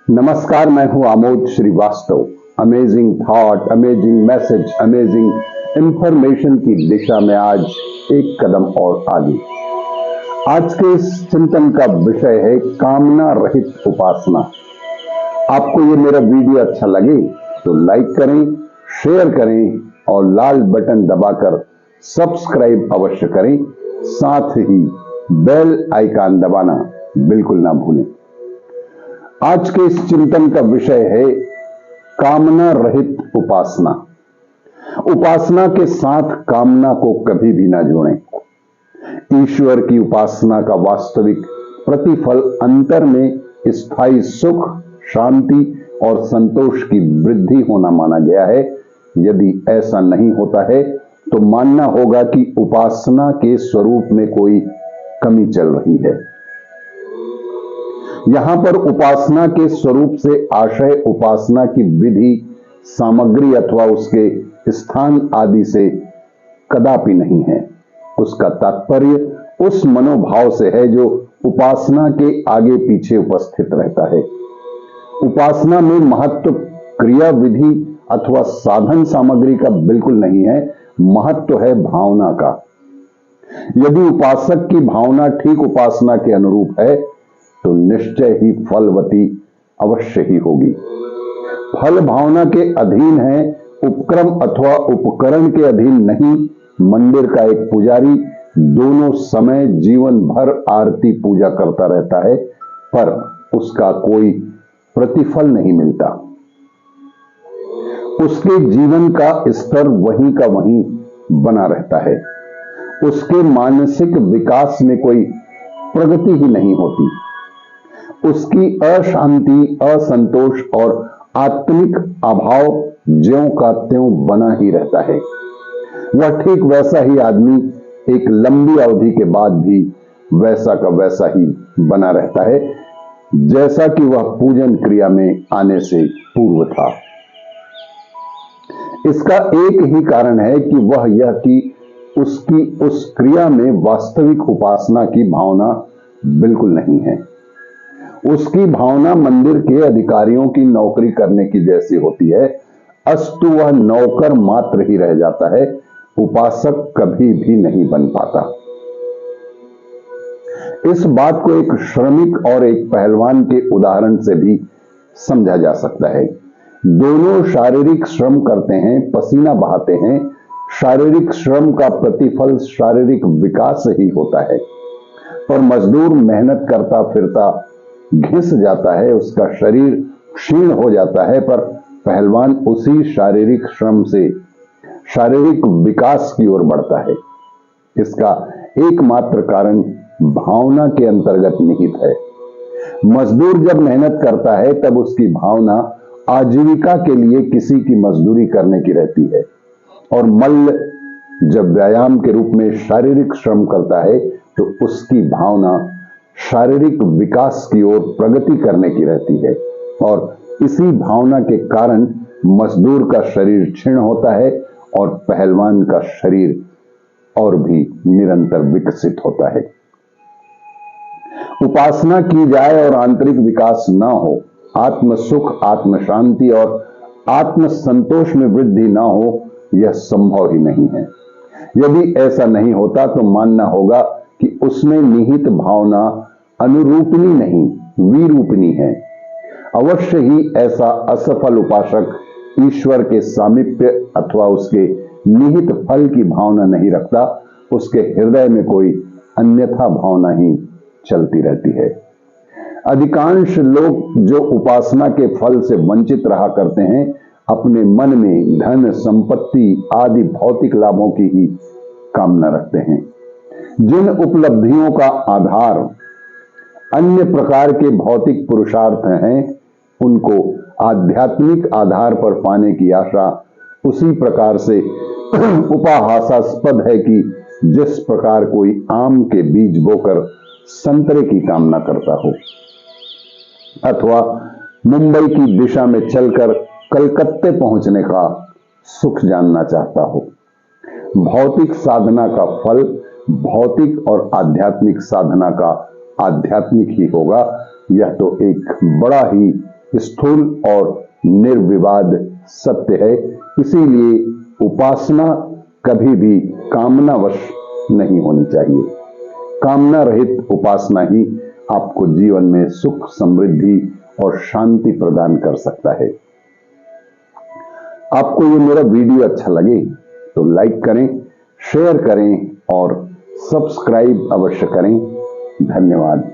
नमस्कार, मैं हूं Amod Srivastava. Amazing thought, amazing message, amazing information की दिशा में आज एक कदम और आगे। आज के इस चिंतन का विषय है कामना रहित उपासना। आपको ये मेरा वीडियो अच्छा लगे तो लाइक करें, शेयर करें और लाल बटन दबाकर सब्सक्राइब अवश्य करें। साथ ही बेल आइकन दबाना बिल्कुल ना भूलें। आज के इस चिंतन का विषय है कामना रहित उपासना। उपासना के साथ कामना को कभी भी ना जोड़ें। ईश्वर की उपासना का वास्तविक प्रतिफल अंतर में स्थायी सुख, शांति और संतोष की वृद्धि होना माना गया है। यदि ऐसा नहीं होता है तो मानना होगा कि उपासना के स्वरूप में कोई कमी चल रही है। यहां पर उपासना के स्वरूप से आशय उपासना की विधि, सामग्री अथवा उसके स्थान आदि से कदापि नहीं है। उसका तात्पर्य उस मनोभाव से है जो उपासना के आगे पीछे उपस्थित रहता है। उपासना में महत्व क्रिया विधि अथवा साधन सामग्री का बिल्कुल नहीं है, महत्व है भावना का। यदि उपासक की भावना ठीक उपासना के अनुरूप है तो निश्चय ही फलवती अवश्य ही होगी। फल भावना के अधीन है, उपक्रम अथवा उपकरण के अधीन नहीं। मंदिर का एक पुजारी दोनों समय जीवन भर आरती पूजा करता रहता है, पर उसका कोई प्रतिफल नहीं मिलता। उसके जीवन का स्तर वहीं का वहीं बना रहता है। उसके मानसिक विकास में कोई प्रगति ही नहीं होती। उसकी अशांति, असंतोष और आत्मिक अभाव ज्यों का त्यों बना ही रहता है। वह ठीक वैसा ही आदमी एक लंबी अवधि के बाद भी वैसा का वैसा ही बना रहता है जैसा कि वह पूजन क्रिया में आने से पूर्व था। इसका एक ही कारण है कि वह यह कि उसकी उस क्रिया में वास्तविक उपासना की भावना बिल्कुल नहीं है। उसकी भावना मंदिर के अधिकारियों की नौकरी करने की जैसी होती है, अस्तु वह नौकर मात्र ही रह जाता है, उपासक कभी भी नहीं बन पाता। इस बात को एक श्रमिक और एक पहलवान के उदाहरण से भी समझा जा सकता है। दोनों शारीरिक श्रम करते हैं, पसीना बहाते हैं। शारीरिक श्रम का प्रतिफल शारीरिक विकास ही होता है, पर मजदूर मेहनत करता फिरता घिस जाता है, उसका शरीर क्षीण हो जाता है, पर पहलवान उसी शारीरिक श्रम से शारीरिक विकास की ओर बढ़ता है। इसका एकमात्र कारण भावना के अंतर्गत निहित है। मजदूर जब मेहनत करता है तब उसकी भावना आजीविका के लिए किसी की मजदूरी करने की रहती है, और मल्ल जब व्यायाम के रूप में शारीरिक श्रम करता है तो उसकी भावना शारीरिक विकास की ओर प्रगति करने की रहती है, और इसी भावना के कारण मजदूर का शरीर क्षीण होता है और पहलवान का शरीर और भी निरंतर विकसित होता है। उपासना की जाए और आंतरिक विकास ना हो, आत्म सुख, आत्म शांति और आत्म संतोष में वृद्धि ना हो, यह संभव ही नहीं है। यदि ऐसा नहीं होता तो मानना होगा कि उसमें निहित भावना अनुरूपणी नहीं, विरूपणी है। अवश्य ही ऐसा असफल उपासक ईश्वर के सामीप्य अथवा उसके निहित फल की भावना नहीं रखता। उसके हृदय में कोई अन्यथा भावना ही चलती रहती है। अधिकांश लोग जो उपासना के फल से वंचित रहा करते हैं, अपने मन में धन, संपत्ति आदि भौतिक लाभों की ही कामना रखते हैं। जिन उपलब्धियों का आधार अन्य प्रकार के भौतिक पुरुषार्थ हैं, उनको आध्यात्मिक आधार पर पाने की आशा उसी प्रकार से उपहासास्पद है कि जिस प्रकार कोई आम के बीज बोकर संतरे की कामना करता हो, अथवा मुंबई की दिशा में चलकर कलकत्ते पहुंचने का सुख जानना चाहता हो। भौतिक साधना का फल भौतिक और आध्यात्मिक साधना का आध्यात्मिक ही होगा। यह तो एक बड़ा ही स्थूल और निर्विवाद सत्य है। इसीलिए उपासना कभी भी कामनावश नहीं होनी चाहिए। कामना रहित उपासना ही आपको जीवन में सुख, समृद्धि और शांति प्रदान कर सकता है। आपको ये मेरा वीडियो अच्छा लगे तो लाइक करें, शेयर करें और सब्सक्राइब अवश्य करें। धन्यवाद।